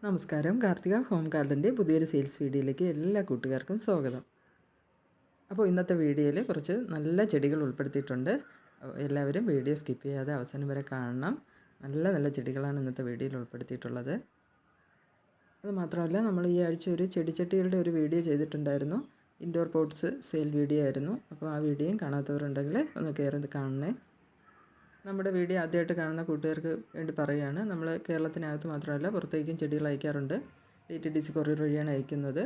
നമസ്കാരം. കാർത്തിക ഹോം ഗാർഡൻ്റെ പുതിയൊരു സെയിൽസ് വീഡിയോയിലേക്ക് എല്ലാ കൂട്ടുകാർക്കും സ്വാഗതം. അപ്പോൾ ഇന്നത്തെ വീഡിയോയിൽ കുറച്ച് നല്ല ചെടികൾ ഉൾപ്പെടുത്തിയിട്ടുണ്ട്. എല്ലാവരും വീഡിയോ സ്കിപ്പ് ചെയ്യാതെ അവസാനം വരെ കാണണം. നല്ല നല്ല ചെടികളാണ് ഇന്നത്തെ വീഡിയോയിൽ ഉൾപ്പെടുത്തിയിട്ടുള്ളത്. അത് മാത്രമല്ല, നമ്മൾ ഈ ആഴ്ച ഒരു ചെടിച്ചട്ടികളുടെ ഒരു വീഡിയോ ചെയ്തിട്ടുണ്ടായിരുന്നു. ഇൻഡോർ പോട്ട്സ് സെയിൽ വീഡിയോ ആയിരുന്നു. അപ്പോൾ ആ വീഡിയോയും കാണാത്തവരുണ്ടെങ്കിൽ ഒന്ന് കയറി കാണണേ. നമ്മുടെ വീഡിയോ ആദ്യമായിട്ട് കാണുന്ന കൂട്ടുകാർക്ക് വേണ്ടി പറയുകയാണ്, നമ്മൾ കേരളത്തിനകത്ത് മാത്രമല്ല പുറത്തേക്കും ചെടികൾ അയക്കാറുണ്ട്. DTDC കൊറിയർ വഴിയാണ് അയക്കുന്നത്.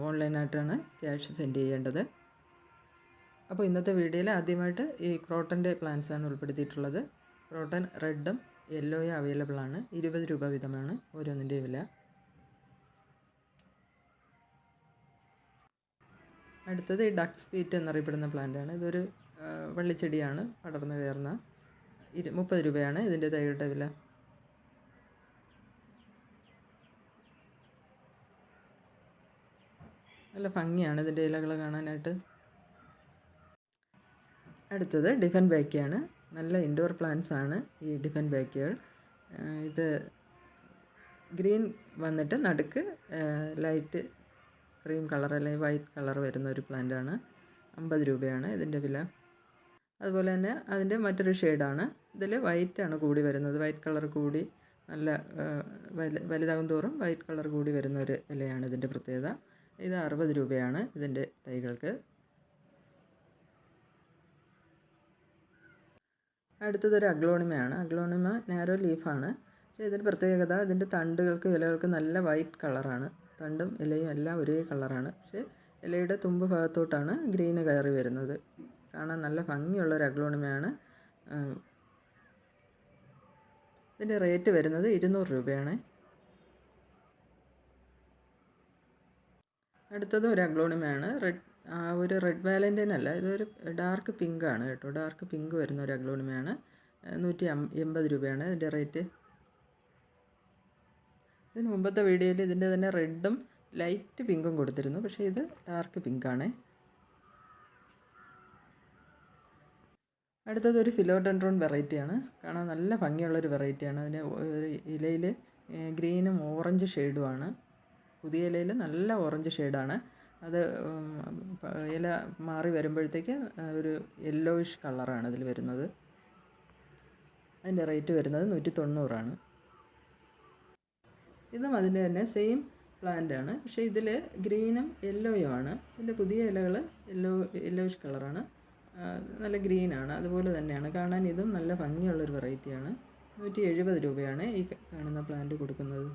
ഓൺലൈനായിട്ടാണ് ക്യാഷ് സെൻഡ് ചെയ്യേണ്ടത്. അപ്പോൾ ഇന്നത്തെ വീഡിയോയിൽ ആദ്യമായിട്ട് ഈ ക്രോട്ടൻ്റെ പ്ലാന്റ്സാണ് ഉൾപ്പെടുത്തിയിട്ടുള്ളത്. ക്രോട്ടൺ റെഡും യെല്ലോയും അവൈലബിൾ ആണ്. 20 രൂപ വീതമാണ് ഓരോന്നിൻ്റെ വില. അടുത്തത് ഈ ഡക്ക് സ്വീറ്റ് എന്നറിയപ്പെടുന്ന പ്ലാന്റാണ്. ഇതൊരു വള്ളിച്ചെടിയാണ്, പടർന്നു കയറുന്ന. 30 രൂപയാണ് ഇതിൻ്റെ തൈകളുടെ വില. നല്ല ഭംഗിയാണ് ഇതിൻ്റെ ഇലകൾ കാണാനായിട്ട്. അടുത്തത് ഡിഫൻ ബാക്കിയാണ്. നല്ല ഇൻഡോർ പ്ലാന്റ്സ് ആണ് ഈ ഡിഫൻ ബാക്കികൾ. ഇത് ഗ്രീൻ വന്നിട്ട് നടുക്ക് ലൈറ്റ് ക്രീം കളർ അല്ലെങ്കിൽ വൈറ്റ് കളർ വരുന്ന ഒരു പ്ലാന്റാണ്. 50 രൂപയാണ് ഇതിൻ്റെ വില. അതുപോലെ തന്നെ അതിൻ്റെ മറ്റൊരു ഷെയ്ഡാണ്. ഇതിൽ വൈറ്റാണ് കൂടി വരുന്നത്. വൈറ്റ് കളർ കൂടി നല്ല വലുതാകും തോറും വൈറ്റ് കളർ കൂടി വരുന്ന ഒരു ഇലയാണ് ഇതിൻ്റെ പ്രത്യേകത. ഇത് 60 രൂപയാണ് ഇതിൻ്റെ തൈകൾക്ക്. അടുത്തതൊരു അഗ്ലോണിമയാണ്. Aglaonema narrow ലീഫാണ്. പക്ഷേ ഇതിൻ്റെ പ്രത്യേകത, ഇതിൻ്റെ തണ്ടുകൾക്ക് ഇലകൾക്ക് നല്ല വൈറ്റ് കളറാണ്. തണ്ടും ഇലയും എല്ലാം ഒരേ കളറാണ്. പക്ഷേ ഇലയുടെ തുമ്പ് ഭാഗത്തോട്ടാണ് ഗ്രീന് കയറി വരുന്നത്. കാണാൻ നല്ല ഭംഗിയുള്ളൊരു അഗ്ലോണിമയാണ്. ഇതിൻ്റെ റേറ്റ് വരുന്നത് 200 രൂപയാണ്. അടുത്തതും ഒരു അഗ്ലോണിമയാണ്. ഒരു റെഡ് വാലൻറ്റൈൻ അല്ല, ഇതൊരു ഡാർക്ക് പിങ്ക് ആണ് കേട്ടോ. ഡാർക്ക് പിങ്ക് വരുന്ന ഒരു അഗ്ലോണിമയാണ്. 180 രൂപയാണ് ഇതിൻ്റെ റേറ്റ്. ഇതിന് മുമ്പത്തെ വീഡിയോയിൽ ഇതിൻ്റെ തന്നെ റെഡും ലൈറ്റ് പിങ്കും കൊടുത്തിരുന്നു. പക്ഷേ ഇത് ഡാർക്ക് പിങ്കാണ്. അടുത്തതൊരു ഫിലോഡെൻഡ്രോൺ വെറൈറ്റിയാണ്. കാണാൻ നല്ല ഭംഗിയുള്ളൊരു വെറൈറ്റിയാണ്. അതിന് ഒരു ഇലയിൽ ഗ്രീനും ഓറഞ്ച് ഷെയ്ഡുമാണ്. പുതിയ ഇലയിൽ നല്ല ഓറഞ്ച് ഷെയ്ഡാണ്. അത് ഇല മാറി വരുമ്പോഴത്തേക്ക് ഒരു യെല്ലോയിഷ് കളറാണ് ഇതിൽ വരുന്നത്. അതിൻ്റെ റേറ്റ് വരുന്നത് 190 ഇതും അതിൻ്റെ തന്നെ സെയിം പ്ലാന്റാണ്. പക്ഷേ ഇതിൽ ഗ്രീനും യെല്ലോയുമാണ്. ഇതിൻ്റെ പുതിയ ഇലകൾ യെല്ലോയിഷ് കളറാണ്. നല്ല ഗ്രീനാണ്. അതുപോലെ തന്നെയാണ് കാണാൻ. ഇതും നല്ല ഭംഗിയുള്ളൊരു വെറൈറ്റിയാണ്. 170 രൂപയാണ് ഈ കാണുന്ന പ്ലാന്റ് കൊടുക്കുന്നത്.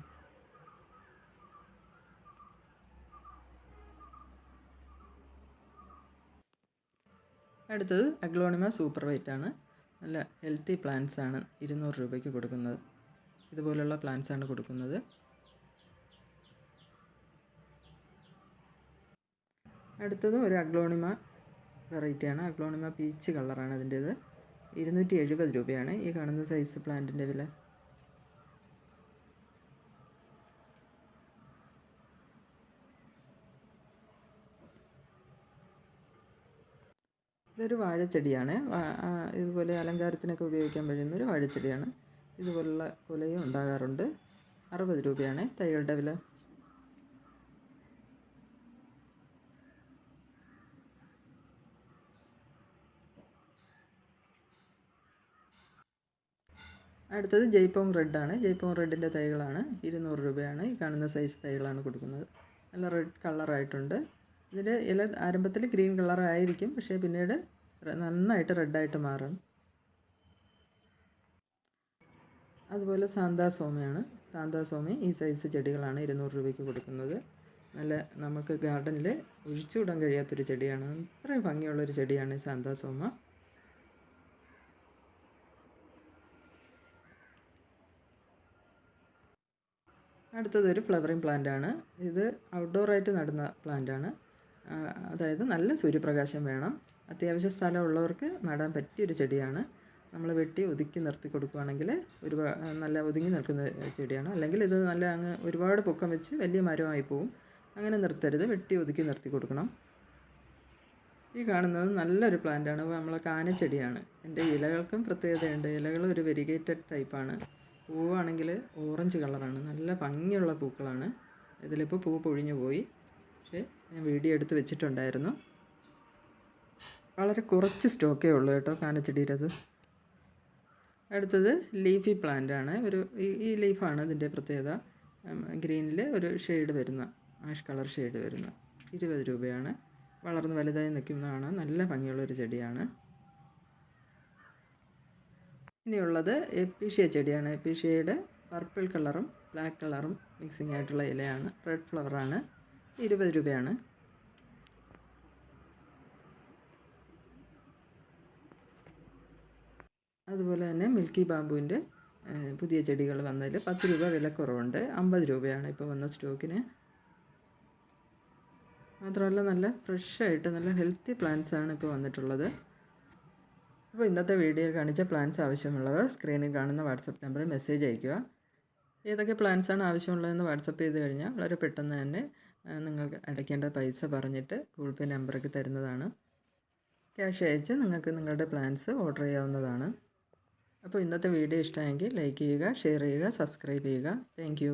അടുത്തത് അഗ്ലോണിമ സൂപ്പർ വൈറ്റ് ആണ്. നല്ല ഹെൽത്തി പ്ലാന്റ്സ് ആണ് 200 രൂപയ്ക്ക് കൊടുക്കുന്നത്. ഇതുപോലുള്ള പ്ലാന്റ്സ് ആണ് കൊടുക്കുന്നത്. അടുത്തതും ഒരു അഗ്ലോണിമ വെറൈറ്റിയാണ്. അഗ്ലോണിമ പീച്ച് കളറാണ് അതിൻ്റേത്. 270 രൂപയാണ് ഈ കാണുന്ന സൈസ് പ്ലാന്റിൻ്റെ വില. ഇതൊരു വാഴച്ചെടിയാണ്. ഇതുപോലെ അലങ്കാരത്തിനൊക്കെ ഉപയോഗിക്കാൻ കഴിയുന്നൊരു വാഴച്ചെടിയാണ്. ഇതുപോലുള്ള കുലയും ഉണ്ടാകാറുണ്ട്. 60 രൂപയാണ് തൈകളുടെ വില. അടുത്തത് ജയ്പോങ് റെഡാണ്. ജയ്പോങ് റെഡിൻ്റെ തൈകളാണ്. 200 രൂപയാണ് ഈ കാണുന്ന സൈസ് തൈകളാണ് കൊടുക്കുന്നത്. നല്ല റെഡ് കളറായിട്ടുണ്ട്. ഇതിൻ്റെ ഇല ആരംഭത്തിൽ ഗ്രീൻ കളറായിരിക്കും, പക്ഷേ പിന്നീട് നന്നായിട്ട് റെഡായിട്ട് മാറും. അതുപോലെ സാന്താസോമയാണ്. സാന്താസോമ ഈ സൈസ് ചെടികളാണ് 200 രൂപയ്ക്ക് കൊടുക്കുന്നത്. നല്ല നമുക്ക് ഗാർഡനിൽ ഒഴിച്ചുവിടാൻ കഴിയാത്തൊരു ചെടിയാണ്. അത്രയും ഭംഗിയുള്ളൊരു ചെടിയാണ് ഈ സാന്താസോമ. അടുത്തതൊരു ഫ്ലവറിങ് പ്ലാന്റാണ്. ഇത് ഔട്ട്ഡോറായിട്ട് നടുന്ന പ്ലാന്റാണ്. അതായത് നല്ല സൂര്യപ്രകാശം വേണം. അത്യാവശ്യം സ്ഥലമുള്ളവർക്ക് നടാൻ പറ്റിയൊരു ചെടിയാണ്. നമ്മൾ വെട്ടി ഒതുക്കി നിർത്തി കൊടുക്കുകയാണെങ്കിൽ നല്ല ഒതുങ്ങി നിൽക്കുന്ന ചെടിയാണ്. അല്ലെങ്കിൽ ഇത് നല്ല അങ്ങ് ഒരുപാട് പൊക്കം വെച്ച് വലിയ മരമായി പോവും. അങ്ങനെ നിർത്തരുത്, വെട്ടി ഒതുക്കി നിർത്തി കൊടുക്കണം. ഈ കാണുന്നത് നല്ലൊരു പ്ലാന്റാണ്. നമ്മളെ കാനച്ചെടിയാണ്. എൻ്റെ ഇലകൾക്കും പ്രത്യേകതയുണ്ട്. ഇലകൾ ഒരു വെരിഗേറ്റഡ് ടൈപ്പാണ്. പൂവാണെങ്കിൽ ഓറഞ്ച് കളറാണ്, നല്ല ഭംഗിയുള്ള പൂക്കളാണ്. ഇതിലിപ്പോൾ പൂ പൊഴിഞ്ഞു പോയി, പക്ഷേ ഞാൻ വീഡിയോ എടുത്ത് വെച്ചിട്ടുണ്ടായിരുന്നു. വളരെ കുറച്ച് സ്റ്റോക്കേ ഉള്ളൂ കേട്ടോ കാനച്ചെടിയിലത്. അടുത്തത് ലീഫി പ്ലാന്റ് ആണ്. ഈ ലീഫാണ് ഇതിൻ്റെ പ്രത്യേകത. ഗ്രീനിൽ ഒരു ഷെയ്ഡ് വരുന്ന, ആഷ് കളർ ഷെയ്ഡ് വരുന്ന 20 രൂപയാണ്. വളർന്ന് വലുതായി നിൽക്കുന്നതാണ്. നല്ല ഭംഗിയുള്ളൊരു ചെടിയാണ്. ഇനിയുള്ളത് എപ്പീഷ്യ ചെടിയാണ്. എപ്പീഷ്യയുടെ പർപ്പിൾ കളറും ബ്ലാക്ക് കളറും മിക്സിംഗ് ആയിട്ടുള്ള ഇലയാണ്. റെഡ് ഫ്ലവറാണ്. 20 രൂപയാണ്. അതുപോലെ തന്നെ മിൽക്കി ബാമ്പുവിൻ്റെ പുതിയ ചെടികൾ വന്നതിൽ 10 രൂപ വിലക്കുറവുണ്ട്. 50 രൂപയാണ് ഇപ്പോൾ വന്ന സ്റ്റോക്കിന്. മാത്രമല്ല നല്ല ഫ്രഷായിട്ട് നല്ല ഹെൽത്തി പ്ലാന്റ്സാണ് ഇപ്പോൾ വന്നിട്ടുള്ളത്. അപ്പോൾ ഇന്നത്തെ വീഡിയോയിൽ കാണിച്ച പ്ലാന്റ്സ് ആവശ്യമുള്ളവർ സ്ക്രീനിൽ കാണുന്ന വാട്സപ്പ് നമ്പറിൽ മെസ്സേജ് അയയ്ക്കുക. ഏതൊക്കെ പ്ലാന്റ്സാണ് ആവശ്യമുള്ളതെന്ന് വാട്സപ്പ് ചെയ്ത് കഴിഞ്ഞാൽ വളരെ പെട്ടെന്ന് തന്നെ നിങ്ങൾക്ക് അടയ്ക്കേണ്ട പൈസ പറഞ്ഞിട്ട് ഗൂഗിൾ പേ നമ്പറൊക്കെ തരുന്നതാണ്. ക്യാഷ് അയച്ച് നിങ്ങൾക്ക് നിങ്ങളുടെ പ്ലാന്റ്സ് ഓർഡർ ചെയ്യാവുന്നതാണ്. അപ്പോൾ ഇന്നത്തെ വീഡിയോ ഇഷ്ടമായെങ്കിൽ ലൈക്ക് ചെയ്യുക, ഷെയർ ചെയ്യുക, സബ്സ്ക്രൈബ് ചെയ്യുക. താങ്ക്